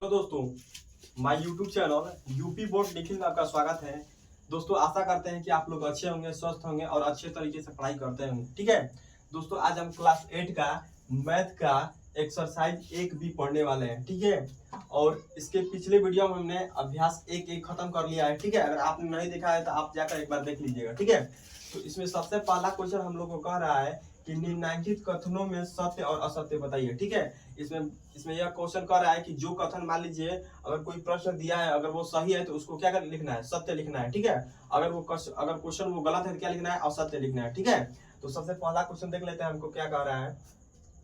तो दोस्तों my YouTube channel UP board Nikhil में आपका स्वागत है। दोस्तों आशा करते हैं कि आप लोग अच्छे होंगे, स्वस्थ होंगे और अच्छे तरीके से पढ़ाई करते होंगे। ठीक है दोस्तों, आज हम क्लास 8 का मैथ का एक्सरसाइज 1B पढ़ने वाले हैं। ठीक है, और इसके पिछले वीडियो में हमने अभ्यास 1 खत्म कर लिया है। ठीक है, अगर आपने नहीं देखा है तो आप जाकर एक बार देख लीजिएगा। ठीक है, तो इसमें सबसे पहला क्वेश्चन हम लोग को कह रहा है कि निम्नलिखित कथनों में सत्य और असत्य बताइए। ठीक है, इसमें यह क्वेश्चन कर रहा है कि जो कथन, मान लीजिए अगर कोई प्रश्न दिया है, अगर वो सही है तो उसको क्या कर लिखना है, सत्य लिखना है। ठीक है, अगर क्वेश्चन वो गलत है तो क्या लिखना है, असत्य लिखना है। ठीक है, तो सबसे पहला क्वेश्चन देख लेते हैं हमको क्या कह रहा है।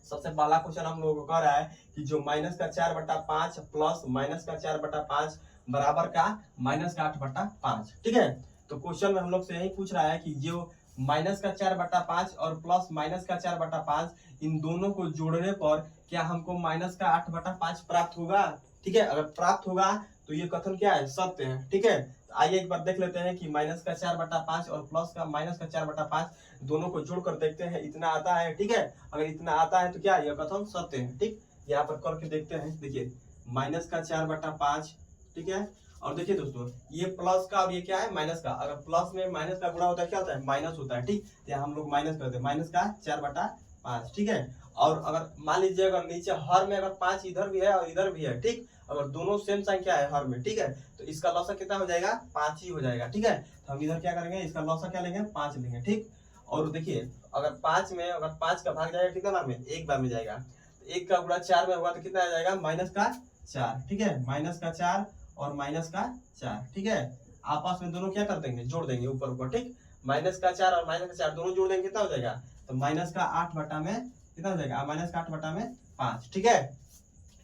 सबसे पहला क्वेश्चन हम लोगों को कह रहा है कि जो माइनस का 4/5 प्लस माइनस का 4/5 बराबर का माइनस का 8/5। ठीक है, तो क्वेश्चन में हम लोग से यही पूछ रहा है कि जो माइनस का 4/5 और प्लस माइनस का 4/5 इन दोनों को जोड़ने पर क्या हमको माइनस का 8/5 प्राप्त होगा। ठीक है, अगर प्राप्त होगा तो ये कथन क्या है, सत्य है। ठीक है, तो आइए एक बार देख लेते हैं कि माइनस का 4/5 और प्लस का माइनस का 4/5 दोनों को जोड़ कर देखते हैं, इतना आता है। ठीक है, अगर इतना आता है तो क्या यह कथन सत्य है। ठीक, यहाँ पर करके देखते हैं। देखिए माइनस का 4/5, ठीक है, और देखिए दोस्तों ये प्लस का और ये क्या है, माइनस का। अगर प्लस में माइनस का गुणा होता है क्या होता है, माइनस होता है। ठीक, यहाँ हम लोग माइनस करते हैं, माइनस का 4/5। ठीक है, और अगर मान लीजिए अगर नीचे हर में अगर 5 इधर भी है और इधर भी है, ठीक, अगर दोनों सेम संख्या है हर में, ठीक है, तो इसका लॉसा कितना हो जाएगा, 5 ही हो जाएगा। ठीक है, तो हम इधर क्या करेंगे, इसका लॉसा क्या लेंगे, 5 लेंगे। ठीक, और देखिए अगर 5 का भाग जाएगा कितना बार में, एक बार में जाएगा। तो 1 का गुणा 4 में हुआ तो कितना आ जाएगा, माइनस का 4। ठीक है, माइनस का 4 और माइनस का 4। ठीक है, आपस में दोनों क्या कर देंगे, जोड़ देंगे ऊपर ऊपर। ठीक, माइनस का 4 और माइनस का 4 दोनों जोड़ देंगे, कितना हो जाएगा, तो माइनस का 8 बटा में कितना हो जाएगा, माइनस का 8 बटा में 5। ठीक है,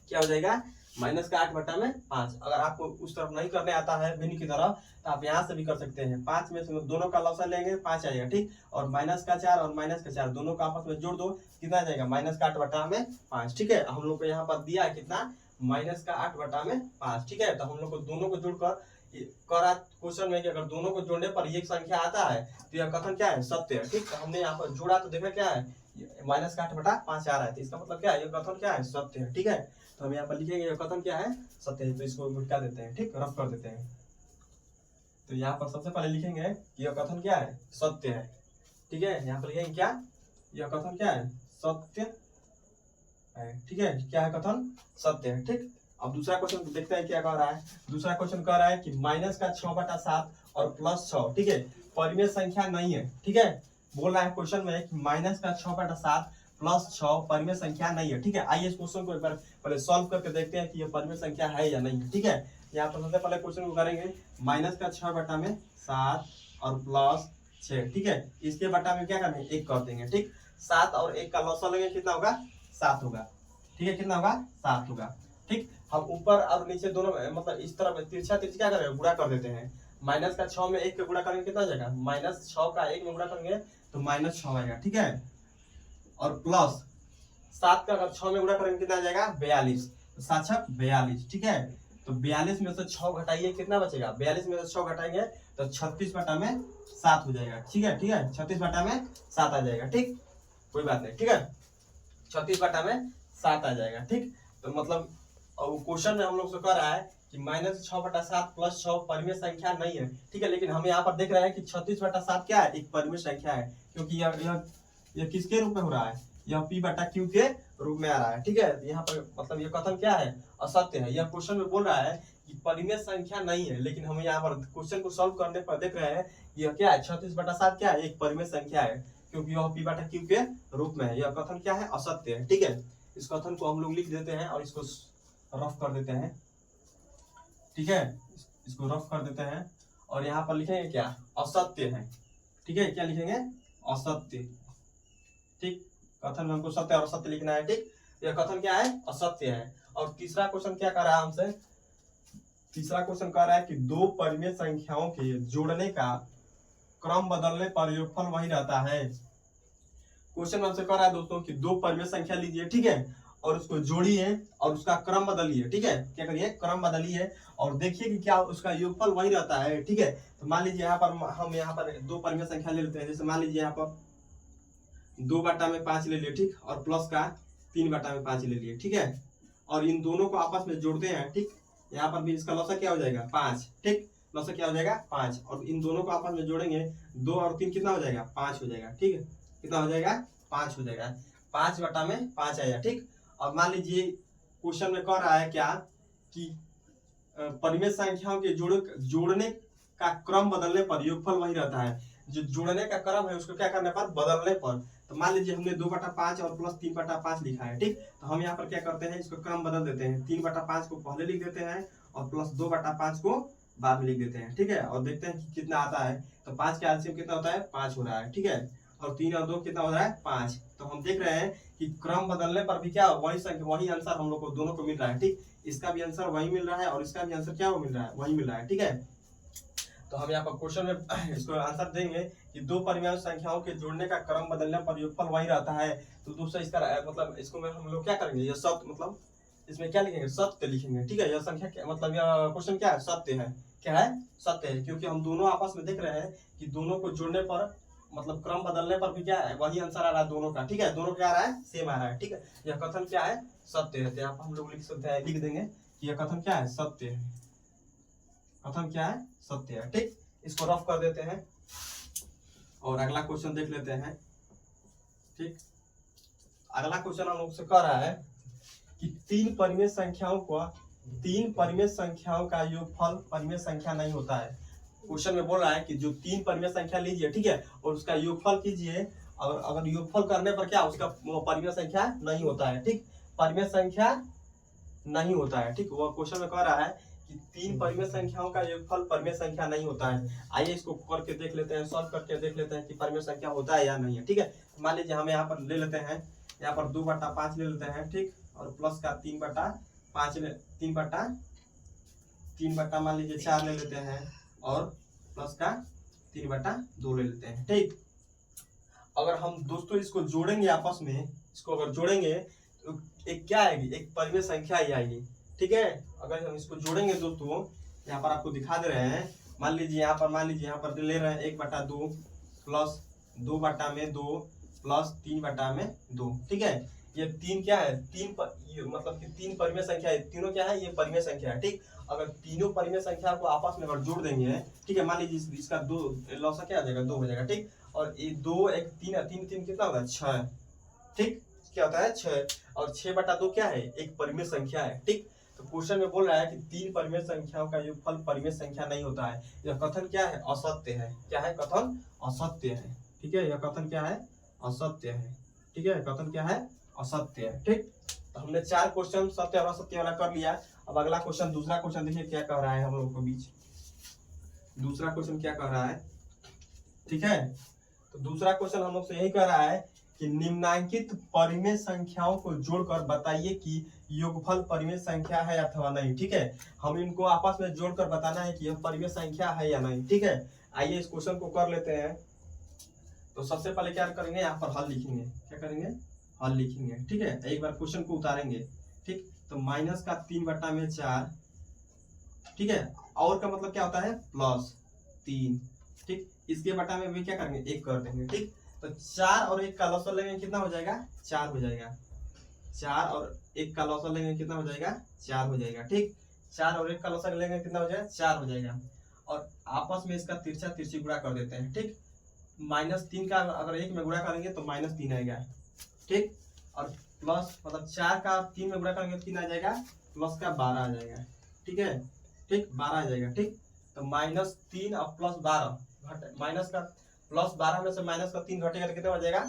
क्या हो जाएगा, माइनस का 8 बटा में 5। अगर आपको उस तरफ नहीं करने आता है भिन्न की तरफ तो आप यहाँ से भी कर सकते हैं। 5 में से दोनों का लॉसा लेंगे, 5 आएगा। ठीक, और माइनस का 4 और माइनस का 4 दोनों का आपस में जोड़ दो, कितना आ जाएगा, माइनस का 8 बटा में 5। ठीक है, हम लोग को यहाँ पर दिया है कितना, माइनस का 8 बटा में 5। ठीक है, तो हम लोग को दोनों को जोड़कर करा क्वेश्चन में कि अगर दोनों को जोड़ने पर ये संख्या आता है तो यह कथन क्या है, सत्य है। ठीक, हमने यहाँ पर जोड़ा तो देखा क्या है, माइनस का 8/5 आ रहा है, तो इसका मतलब क्या है, यह कथन क्या है, सत्य है। ठीक है, तो हम यहाँ पर लिखेंगे यह कथन क्या है, सत्य है। तो इसको मिटा देते हैं, ठीक, रफ कर देते हैं। तो यहाँ पर सबसे पहले लिखेंगे कि यह कथन क्या है, सत्य है। ठीक है, यहाँ पर लिखेंगे क्या, यह कथन क्या है, सत्य है। ठीक है, क्या है, कथन सत्य है। ठीक, अब दूसरा क्वेश्चन देखते हैं क्या कह रहा है। दूसरा क्वेश्चन कह रहा है कि माइनस का 6/7 और प्लस 6, ठीक है, परिमेय संख्या नहीं है। ठीक है, बोल रहा है क्वेश्चन में कि माइनस का 6/7 प्लस 6 परिमेय संख्या नहीं है। ठीक है, आइए इस क्वेश्चन को एक बार पहले सॉल्व करके देखते हैं कि यह परिमेय संख्या है या नहीं। ठीक है, यहाँ पर सबसे पहले क्वेश्चन को करेंगे, माइनस का 6/7 और प्लस 6। ठीक है, इसके बटा में क्या करेंगे, 1 कर देंगे। ठीक, 7 और 1 का लॉसा लेंगे, कितना होगा, 7 होगा। ठीक है, कितना होगा, 7 होगा। ठीक, हम ऊपर और नीचे दोनों मतलब इस तरफ तिरछा तिरछा क्या करेंगे, गुणा कर देते हैं। माइनस का 6 में 1 का गुणा करेंगे, कितना हो जाएगा, माइनस 6 का 1 में गुणा करेंगे तो -6 आएगा। ठीक है, और प्लस 7 का अगर 6 में गुणा करेंगे कितना आ जाएगा, 42। तो 7 6 42। ठीक है, तो 42 में से 6 घटाइए, कितना बचेगा, 42 में से 6 घटाएंगे तो 36 बटा में 7 हो जाएगा। ठीक है, ठीक है, 36 बटा में 7 आ जाएगा। ठीक, कोई बात नहीं। ठीक है, 36 बटा में 7 आ जाएगा। ठीक, तो मतलब क्वेश्चन में हम लोग से कह रहा है कि -6/7 प्लस 6 परिमेय संख्या नहीं है। ठीक है, लेकिन हम यहाँ पर देख रहे हैं कि 36/7 क्या है, एक परिमेय संख्या है, क्योंकि यह किसके रूप में हो रहा है, यह P/Q के रूप में आ रहा है। ठीक है, यहाँ पर मतलब यह कथन क्या है, असत्य है। यह क्वेश्चन में बोल रहा है कि परिमेय संख्या नहीं है, लेकिन हम यहाँ पर क्वेश्चन को सॉल्व करने पर देख रहे हैं यह क्या है, 36/7 क्या है, एक परिमेय संख्या है, क्योंकि यह P/Q के रूप में है। यह कथन क्या है, असत्य है। ठीक है, इस कथन को हम लोग लिख देते हैं और इसको रफ कर देते हैं। ठीक है, इसको रफ कर देते हैं और यहाँ पर लिखेंगे क्या, असत्य है। ठीक है, क्या लिखेंगे, असत्य। ठीक, कथन में हमको सत्य और असत्य लिखना है। ठीक, यह कथन क्या है, असत्य है। और तीसरा क्वेश्चन क्या कर रहा है हमसे, तीसरा क्वेश्चन कह रहा है कि दो परिमेय संख्याओं के जोड़ने का क्रम बदलने पर योगफल वही रहता है। क्वेश्चन में हमसे कह रहा है दोस्तों कि दो परिमेय संख्या लीजिए, ठीक है, और उसको जोड़िए और उसका क्रम बदलिए। ठीक है, क्या करिए, क्रम बदलिए और देखिए कि क्या उसका योगफल वही रहता है। ठीक है, तो मान लीजिए यहाँ पर हम यहाँ पर दो परिमेय संख्या ले लेते हैं। जैसे मान लीजिए यहाँ पर 2/5 ले लिए, ठीक, और प्लस का 3/5 ले लिए। ठीक है, और इन दोनों को आपस में जोड़ते हैं, ठीक। यहाँ पर भी इसका लौसा क्या हो जाएगा 5, ठीक। लौसा क्या हो जाएगा 5, और इन दोनों को आपस में जोड़ेंगे 2 और 3 कितना हो जाएगा 5 हो जाएगा, ठीक है। कितना हो जाएगा 5 हो जाएगा, 5 बटा में 5 आया, ठीक। और मान लीजिए क्वेश्चन में कह रहा है क्या कि परिमेय संख्याओं के जोड़ने का क्रम बदलने पर योगफल वही रहता है। जो जोड़ने का क्रम है उसको क्या करने पर बदलने पर, तो मान लीजिए हमने 2/5 और प्लस 3/5 लिखा है, ठीक। तो हम यहाँ पर क्या करते हैं, इसको क्रम बदल देते हैं, 3/5 को पहले लिख देते हैं और प्लस 2/5 को बाद में लिख देते हैं, ठीक है। और देखते हैं कि कितना आता है। तो 5 का एलसीएम कितना होता है 5 हो रहा है, ठीक है। और 3 और 2 कितना हो रहा है 5। तो हम देख रहे हैं कि क्रम बदलने पर भी क्या वही संख्या वही आंसर हम लोग को दोनों को मिल रहा है, ठीक। इसका भी आंसर वही मिल रहा है और इसका भी आंसर क्या मिल रहा है वही मिल रहा है, ठीक है। तो हम यहाँ पर क्वेश्चन में इसको आंसर देंगे कि दो परिमेय संख्याओं के जोड़ने का क्रम बदलने पर योगफल वही रहता है। तो दूसरा इसका मतलब इसको में हम लोग क्या करेंगे, ये सत्य मतलब इसमें क्या लिखेंगे सत्य लिखेंगे, ठीक है। यह संख्या क्या मतलब यह क्वेश्चन क्या है सत्य है, क्या है सत्य है, क्योंकि हम दोनों आपस में देख रहे हैं कि दोनों को जोड़ने पर मतलब क्रम बदलने पर भी क्या है वही आंसर आ रहा है दोनों का, ठीक है। दोनों क्या आ रहा है सेम आ रहा है, ठीक है। यह कथन क्या है सत्य है। तो यहाँ पर हम लोग लिख सकते हैं लिख देंगे कि यह कथन क्या है सत्य है, कथन क्या है सत्य है, ठीक। इसको रफ कर देते हैं और अगला क्वेश्चन देख लेते हैं, ठीक। अगला क्वेश्चन हम लोग से कह रहा है कि तीन परिमेय संख्याओं का योगफल परिमेय संख्या नहीं होता है। क्वेश्चन में बोल रहा है कि जो तीन परिमेय संख्या लीजिए, ठीक है, और उसका योगफल कीजिए, और अगर योगफल करने पर क्या उसका परिमेय संख्या नहीं होता है, ठीक। परिमेय संख्या नहीं होता है, ठीक। वो क्वेश्चन में कह रहा है कि तीन परिमेय संख्याओं का योगफल परिमेय संख्या नहीं होता है। आइए इसको करके देख लेते हैं, सॉल्व करके देख लेते हैं कि परिमेय संख्या होता है या नहीं है, ठीक है। मान लीजिए हम यहाँ पर ले लेते हैं, यहाँ पर 2/5 ले लेते हैं, ठीक, और प्लस का 3 बटा मान लीजिए 4 ले लेते हैं और प्लस का 3/2 ले लेते हैं, ठीक। अगर हम दोस्तों इसको जोड़ेंगे आपस में, इसको अगर जोड़ेंगे तो एक क्या आएगी एक परिमेय संख्या ही आएगी, ठीक है। अगर हम इसको जोड़ेंगे दोस्तों यहाँ पर आपको दिखा दे रहे हैं, मान लीजिए यहाँ पर ले रहे हैं 1/2 प्लस 2/2 प्लस 3/2, ठीक है। ये तीन क्या है मतलब कि तीन परिमेय संख्या है, तीनों क्या है ये परिमेय संख्या है, ठीक। अगर तीनों परिमेय संख्या को आपस में अगर जोड़ देंगे, ठीक है, मान लीजिए इसका 2 लौसा क्या आ जाएगा 2 हो जाएगा, ठीक। और ये 2 1 3 कितना होगा 6, ठीक। क्या होता है 6, और 6/2 क्या है एक परिमेय संख्या है, ठीक। तो क्वेश्चन में बोल रहा है कि तीन परिमेय संख्याओं का योगफल परिमेय संख्या नहीं होता है। यह कथन क्या है असत्य है, क्या है कथन असत्य है, ठीक है। यह कथन क्या है असत्य है, ठीक है। कथन क्या है असत्य है, ठीक। तो हमने 4 क्वेश्चन सत्य और असत्य वाला कर लिया। अब अगला क्वेश्चन दूसरा क्वेश्चन देखिए क्या कह रहा है हम लोगों के बीच। दूसरा क्वेश्चन क्या कह रहा है, ठीक है। तो दूसरा क्वेश्चन हम लोग से यही कह रहा है कि निम्नांकित परिमेय संख्याओं को जोड़कर बताइए कि योगफल परिमेय संख्या है अथवा नहीं, ठीक है। हम इनको आपस में जोड़कर बताना है कि यह परिमेय संख्या है या नहीं, ठीक है। आइए इस क्वेश्चन को कर लेते हैं। तो सबसे पहले क्या करेंगे यहाँ पर हल लिखेंगे, क्या करेंगे हल लिखेंगे, ठीक है। एक बार क्वेश्चन को उतारेंगे, ठीक। तो माइनस का 3/4, ठीक है, और का मतलब क्या होता है प्लस 3, ठीक। इसके बटा में भी क्या करेंगे 1 कर देंगे, ठीक। तो 4 और 1 का लॉसर लेंगे कितना हो जाएगा 4 हो जाएगा, 4 और 1 का लॉसर लेंगे कितना हो जाएगा 4 हो जाएगा, ठीक। 4 और 1 का लॉसर लेंगे कितना हो जाएगा 4 हो जाएगा, और आपस में इसका तिरछी गुणा कर देते हैं, ठीक। -3 का अगर 1 में गुणा करेंगे तो -3 आएगा, ठीक। और प्लस मतलब 4 का 3 में गुणा करेंगे तो कितना आ जाएगा प्लस का 12 आ जाएगा, ठीक है, ठीक 12 आ जाएगा, ठीक। तो -3 और प्लस 12 माइनस का प्लस 12 में से माइनस का 3 घटेगा तो कितना बचेगा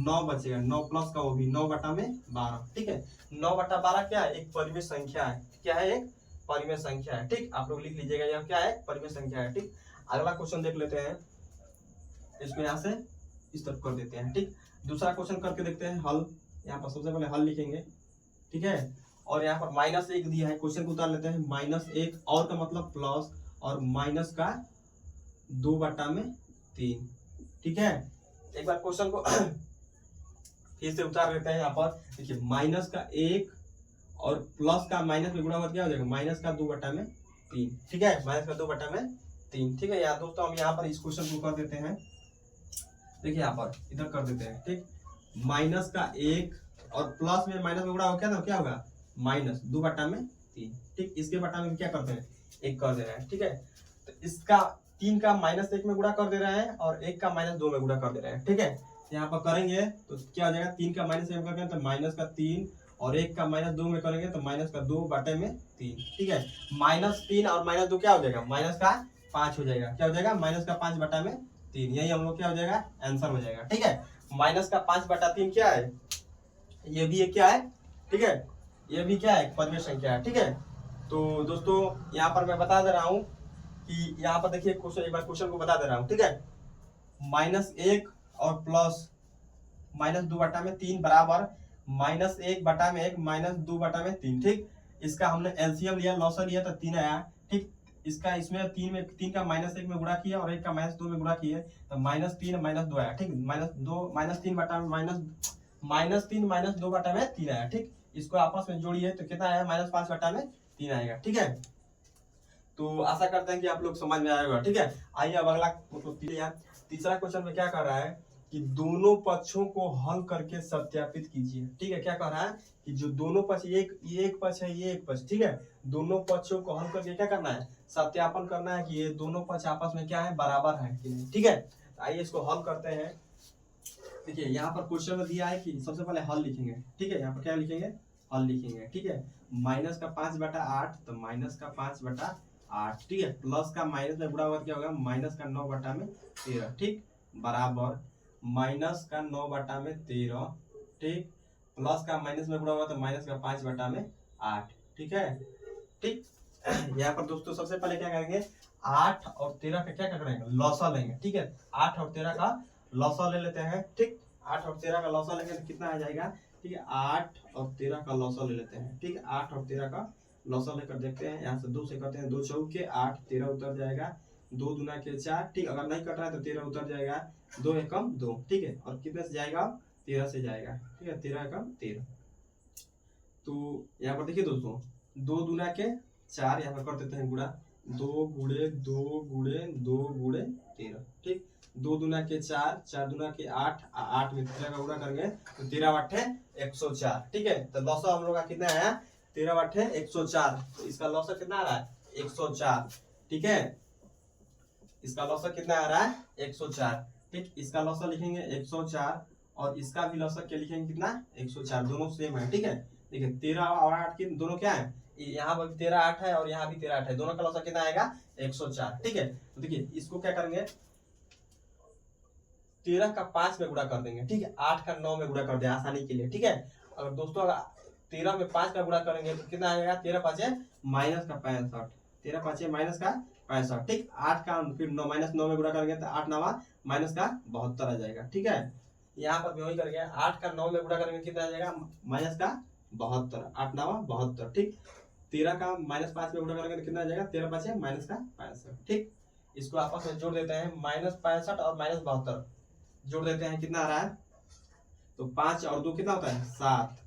9 बचेगा, 9 प्लस का वो भी 9/12, ठीक है। 9/12 क्या है एक परिमेय संख्या है, क्या है एक परिमेय संख्या है, ठीक। आप लोग लिख लीजिएगा यह क्या है परिमेय संख्या है, ठीक। अगला क्वेश्चन देख लेते हैं, इसको यहाँ से इस तरफ कर देते हैं, ठीक। दूसरा क्वेश्चन करके देखते हैं हल। यहाँ पर सबसे पहले हल लिखेंगे, ठीक है। और यहाँ पर -1 दिया है, क्वेश्चन को उतार लेते हैं। -1 और का मतलब प्लस और माइनस का 2/3, ठीक है। एक बार क्वेश्चन को फिर से उतार लेते हैं। यहाँ पर देखिए -1 और प्लस का माइनस में गुणा हुआ क्या हो जाएगा -2/3, ठीक है, -2/3, ठीक है। यहाँ दोस्तों हम यहाँ पर इस क्वेश्चन को कर देते हैं, देखिए यहाँ पर इधर कर देते हैं, ठीक। -1 और प्लस में माइनस में गुणा हो क्या होगा माइनस 2/3। ठीक, इसके बटा में क्या करते हैं 1 कर दे रहे हैं। ठीक है, तो इसका 3 का -1 में गुणा कर दे रहे हैं और 1 का -2 में गुणा कर दे रहे हैं। ठीक है, यहाँ पर करेंगे तो क्या हो जाएगा, 3 का -1 में करेंगे तो -3 और 1 का -2 में करेंगे तो -2/3। ठीक है, -3 और -2 क्या हो जाएगा, -5 हो जाएगा। क्या हो जाएगा, -5/3। यही हम लोग क्या हो जाएगा, आंसर हो जाएगा। ठीक है, -5/3 क्या है, ये भी एक क्या है। ठीक है, ये भी क्या है, पदवीय संख्या है। ठीक है, तो दोस्तों यहाँ पर मैं बता दे रहा हूँ कि यहाँ पर देखिए क्वेश्चन, एक बार क्वेश्चन को बता दे रहा हूँ। ठीक है, -1 और प्लस -2/3 बराबर -1/1 -2/3। ठीक, इसका हमने एलसीएम लिया, लॉसर लिया तो 3 आया। ठीक, इसका इसमें 3 का -1 में गुणा किया और 1 का -2 में गुणा किए तो -3 -2 आया। ठीक, -3 -2/3 आया। ठीक, इसको आपस में जोड़िए तो कितना आया, -5/3 आएगा। ठीक है, तो आशा करते हैं कि आप लोग समझ में आएगा। ठीक है, आइए अब अगला तीसरा क्वेश्चन में क्या कर रहा है कि दोनों पक्षों को हल करके सत्यापित कीजिए। ठीक है, क्या कर रहा है कि जो दोनों पक्ष, ये एक पक्ष है, ये एक पक्ष। ठीक है, दोनों पक्षों को हल करके क्या करना है, सत्यापन करना है कि ये दोनों पक्ष आपस में क्या है, बराबर है कि नहीं। ठीक है, तो आइए इसको हल करते हैं। देखिए यहाँ पर क्वेश्चन में दिया है कि सबसे पहले हल लिखेंगे। ठीक है, यहाँ पर क्या लिखेंगे, हल लिखेंगे। ठीक है, -5/8 तो -5/8। ठीक है, प्लस का माइनस में गुणा हुआ क्या होगा, -9/13। ठीक, बराबर -9/13। ठीक, प्लस का माइनस में गुणा हुआ तो -5/8। ठीक है, ठीक, यहाँ पर दोस्तों सबसे पहले क्या करेंगे, 8 और 13 का क्या करेंगे, लॉसा लेंगे। ठीक है, 8 और 13 का लॉसा ले लेते हैं। ठीक, 8 और 13 का लॉसा लेंगे तो कितना आ जाएगा। ठीक है, 8 और 13 का लॉसा ले लेते हैं। ठीक है, 8 और 13 का लॉसा लेकर देखते हैं, यहाँ से 2 से करते हैं, 2 चौके 8, 13 उतर जाएगा, 2 दूना के 4। ठीक, अगर नहीं कट रहा है तो 13 उतर जाएगा, 2 एकम 2। ठीक है, और कितने से जाएगा, 13 से जाएगा। ठीक है, 13 एकम 13। तो यहाँ पर देखिए दोस्तों, 2 दूना के 4, यहाँ पर कर देते हैं गुणा, 2 गुणे 2 गुणे 2 गुणे 13। ठीक, 2 दूना के 4, 4 दूना के 8, 8 में 13 का गुणा करेंगे तो 13/8 104। ठीक है, तो लॉसा हम लोग का कितना आया, 13/8 104। तो इसका लॉसा कितना आ रहा है, 104। ठीक है, इसका लॉसा कितना आ रहा है, 104। ठीक, इसका लॉसा लिखेंगे 104 और इसका भी लॉसा क्या लिखेंगे, कितना, 104। दोनों सेम है। ठीक है, देखिए 13 और 8 की दोनों क्या है, यहाँ पर 13/8 है और यहाँ भी 13/8 है, दोनों का लॉसा कितना आएगा, 104। ठीक है, तो देखिए इसको क्या करेंगे, 13 का 5 में गुणा कर देंगे। ठीक है, 8 का 9 में गुणा कर दें आसानी के लिए। ठीक है, अगर दोस्तों अगर 13 में 5 का गुणा करेंगे तो कितना आएगा, 13 5 -65। 13 5 -65। ठीक, 8 का फिर -9 में गुणा करेंगे तो 8 9 -72 आ जाएगा। ठीक है, यहाँ पर भी वही करेंगे, 8 का 9 में गुणा करेंगे कितना आ जाएगा, -72। 8 9 72। ठीक, 13 का -5 में गुणा करेंगे तो कितना आ जाएगा, 13 5 -65। ठीक, इसको आपस में जोड़ देते हैं, -65 और -72 जोड़ देते हैं, कितना आ रहा है, तो 5 और 2 कितना होता है, 7।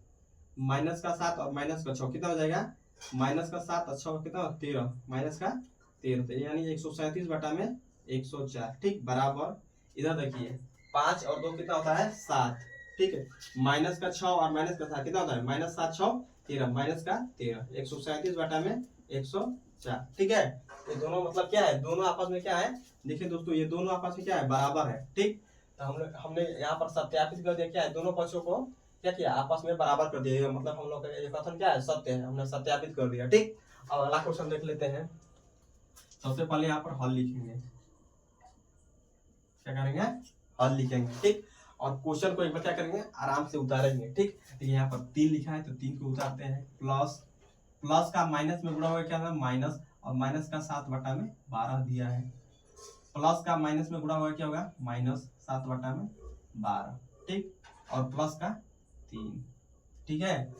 -7 और -6 कितना हो जाएगा, -7 और 6 कितना, 13, -13। तो यानी 137/104। ठीक, बराबर इधर देखिए 5 और 2 कितना होता है, 7। ठीक है, -6 और -7 कितना होता है, -7 6 13, -13 137/104। ठीक है, ये दोनों मतलब क्या है, दोनों आपस में क्या है, देखिए दोस्तों ये दोनों आपस में क्या है, बराबर है। ठीक, तो हमने यहाँ पर सत्यापित कर दिया, क्या है, दोनों पक्षों को क्या किया, आपस में बराबर कर दिया, मतलब हम लोग का ये कथन क्या है, सत्य है, हमने सत्यापित कर दिया। ठीक, अब अगला क्वेश्चन देख लेते हैं। सबसे पहले यहाँ पर हल लिखेंगे, क्या करेंगे, हल लिखेंगे। ठीक, और क्वेश्चन को एक बार क्या करेंगे, आराम से उतारेंगे। ठीक, तो यहाँ पर 3 लिखा है तो 3 को उतारते हैं, प्लस का माइनस में गुणा हुआ क्या है, माइनस, और माइनस का 7/12 दिया है, प्लस का माइनस में गुणा हुआ क्या होगा, -7/12। ठीक, और प्लस का 3। ठीक है,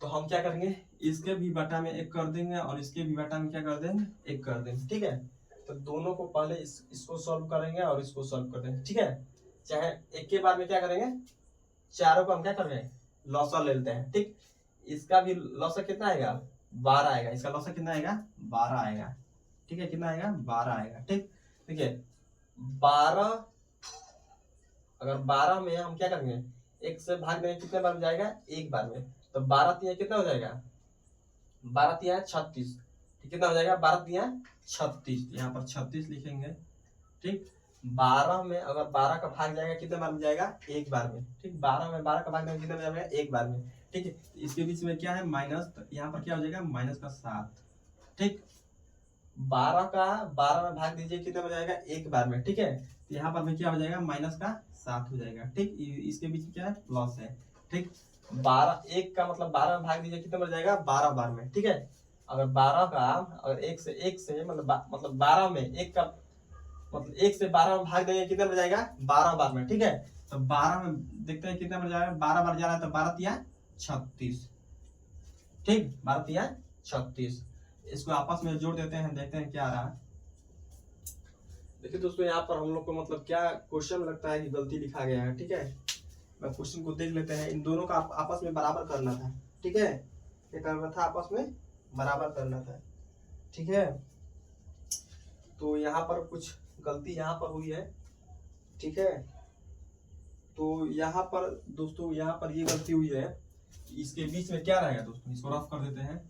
तो हम क्या करेंगे, इसके भी बटा में 1 कर देंगे और इसके भी बटा में क्या कर देंगे, 1 कर देंगे। ठीक है, तो दोनों को पहले इसको सॉल्व करेंगे और इसको सॉल्व कर देंगे। ठीक है, चाहे एक के बार में क्या करेंगे, चारों को हम क्या करेंगे, लॉसा ले लेते हैं। ठीक, इसका भी लॉसा कितना आएगा, 12 आएगा, इसका लॉसा कितना आएगा, 12 आएगा। ठीक है, कितना आएगा, 12 आएगा। ठीक, देखिए 12, अगर 12 में हम क्या करेंगे, 1 से भाग देंगे कितने बार में जाएगा, 1 बार में, तो 12 तिया कितना हो जाएगा, 12 तिया 36, कितना हो जाएगा, 12 तिया 36, यहाँ पर 36 लिखेंगे। ठीक, 12 में अगर 12 का भाग जाएगा कितने बार में जाएगा, एक बार में। ठीक, 12 में 12 का भाग जाएगा कितने में जाएगा, एक बार में। ठीक है, इसके बीच में क्या है माइनस, तो यहाँ पर क्या हो जाएगा माइनस का 7। ठीक, 12 का 12 में भाग दीजिए कितने में जाएगा, एक बार में। ठीक है, तो यहाँ पर में क्या हो जाएगा माइनस का 7 हो जाएगा। ठीक, इसके बीच में क्या है प्लस है। ठीक, 12 एक का मतलब 12 में भाग दीजिए कितने में जाएगा, 12 बार में। ठीक है, अगर 12 का अगर एक से मतलब 12 में एक का मतलब 1 से 12 में भाग देंगे कितने में जाएगा, 12 बार में। ठीक है, तो 12 में देखते हैं कितने में जाएगा, 12 बार जा रहा है तो 12 तिया 36। ठीक, 12 तिया 36, इसको आपस में जोड़ देते हैं, देखते हैं क्या आ रहा है। देखिए दोस्तों, यहाँ पर हम लोग को मतलब क्या क्वेश्चन लगता है कि गलती लिखा गया है। ठीक है, मैं क्वेश्चन को देख लेते हैं। इन दोनों का आपस में बराबर करना था। ठीक है, क्या करना था, आपस में बराबर करना था। ठीक है, तो यहाँ पर कुछ गलती यहाँ पर हुई है। ठीक है, तो यहाँ पर दोस्तों, यहाँ पर ये गलती हुई है, इसके बीच में क्या रहेगा दोस्तों, इसको रफ कर देते हैं।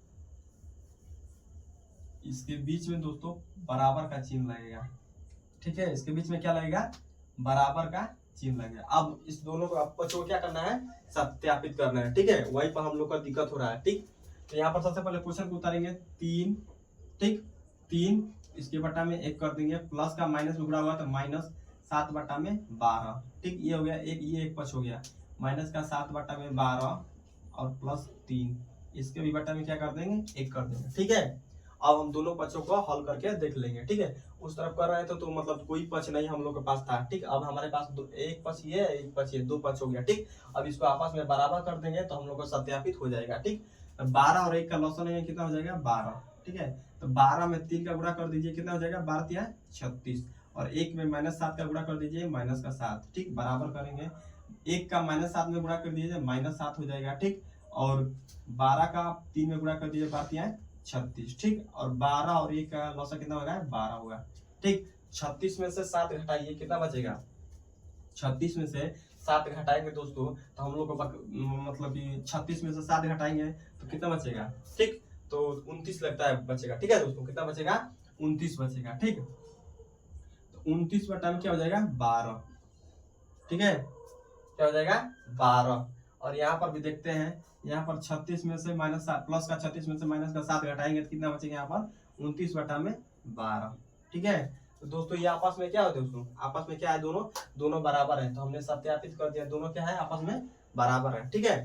इसके बीच में दोस्तों बराबर का चिन्ह लगेगा। ठीक है, इसके बीच में क्या लगेगा, बराबर का चिन्ह लगेगा। अब इस दोनों को आपको क्या करना है, सत्यापित करना है। ठीक है, वहीं पर हम लोग का दिक्कत हो रहा है। ठीक, तो यहाँ पर सबसे पहले क्वेश्चन को उतारेंगे 3। ठीक, 3 इसके बटा में 1 कर देंगे, प्लस का माइनस में गुणा हुआ तो माइनस 7 बटा में 12। ठीक, ये हो गया एक, ये एक पक्ष हो गया, माइनस का 7 बटा में 12 और प्लस 3, इसके भी बटा में क्या कर देंगे, 1 कर देंगे। ठीक है, अब हम दोनों पक्षों को हल करके देख लेंगे। ठीक है, उस तरफ कर रहे थे तो मतलब कोई पक्ष नहीं हम लोग के पास था। ठीक, अब हमारे पास एक पक्ष ये, एक पक्ष ये, 2 पक्ष हो गया। ठीक, अब इसको आपस में बराबर कर देंगे तो हम लोग को सत्यापित हो जाएगा। ठीक, 12 और 1 का लॉसन है कितना हो जाएगा, 12। ठीक है, तो 12 में 3 का गुणा कर दीजिए कितना हो जाएगा, 12 तिया 36, और 1 में माइनस 7 का गुणा कर दीजिए, माइनस का 7। ठीक, बराबर करेंगे, 1 का माइनस 7 में गुणा कर दीजिए, माइनस 7 हो जाएगा। ठीक, और 12 का 3 में गुणा कर दीजिए, 12 तिया 36। ठीक, और 12 और 1 का लॉसन कितना होगा, 12 होगा। ठीक, 36 में से 7 घटाइए कितना बचेगा, 36 में से 7 घटाएंगे दोस्तों तो हम लोग को मतलब कि 36 में से 7 घटाएंगे तो कितना बचेगा। ठीक, तो 29 लगता है बचेगा। ठीक है दोस्तों, कितना बचेगा, 29 बचेगा। ठीक, तो 29 बटा में क्या हो जाएगा, 12। ठीक है, क्या हो जाएगा, 12। और यहाँ पर भी देखते हैं, यहाँ पर 36 में से माइनस 7 प्लस का 36 में से माइनस का 7 घटाएंगे तो कितना बचेगा, यहाँ पर 29 बटा में 12। ठीक है, तो दोस्तों ये आपस में क्या होते हैं दोस्तों, आपस में क्या है, दोनों बराबर है, तो हमने सत्यापित कर दिया, दोनों क्या है आपस में बराबर है। ठीक है,